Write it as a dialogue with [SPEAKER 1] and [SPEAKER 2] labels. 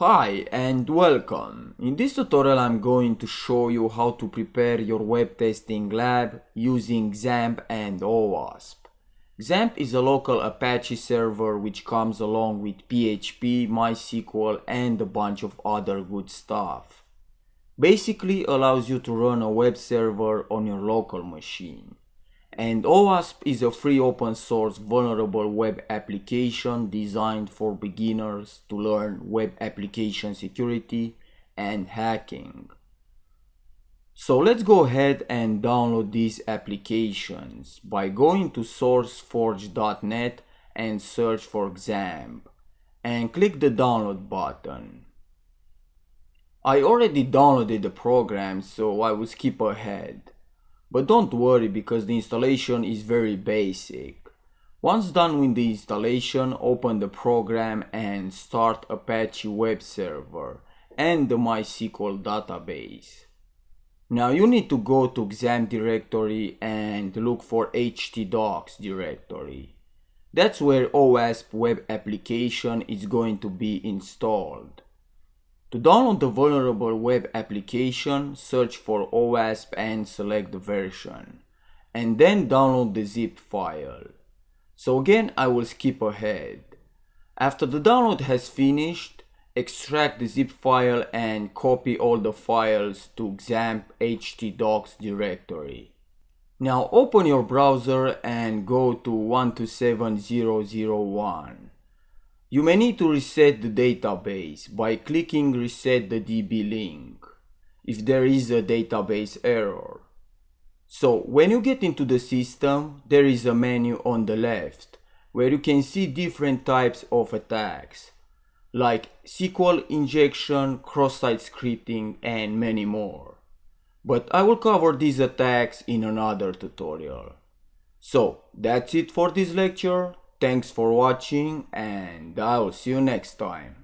[SPEAKER 1] Hi and welcome. In this tutorial I'm going to show you how to prepare your web testing lab using XAMPP and OWASP. XAMPP is a local Apache server which comes along with PHP, MySQL and a bunch of other good stuff. Basically allows you to run a web server on your local machine. And OWASP is a free open source vulnerable web application designed for beginners to learn web application security and hacking. So let's go ahead and download these applications by going to sourceforge.net and search for XAMPP and click the download button. I already downloaded the program, so I will skip ahead. But don't worry because the installation is very basic. Once done with the installation, open the program and start Apache web server and the MySQL database. Now you need to go to XAMPP directory and look for htdocs directory. That's where OWASP web application is going to be installed. To download the vulnerable web application, search for OWASP and select the version, and then download the zip file. So again, I will skip ahead. After the download has finished, extract the zip file and copy all the files to XAMPP htdocs directory. Now open your browser and go to 127.0.0.1. You may need to reset the database by clicking Reset the DB link if there is a database error. So when you get into the system, there is a menu on the left where you can see different types of attacks like SQL injection, cross-site scripting and many more. But I will cover these attacks in another tutorial. So that's it for this lecture. Thanks for watching and I'll see you next time.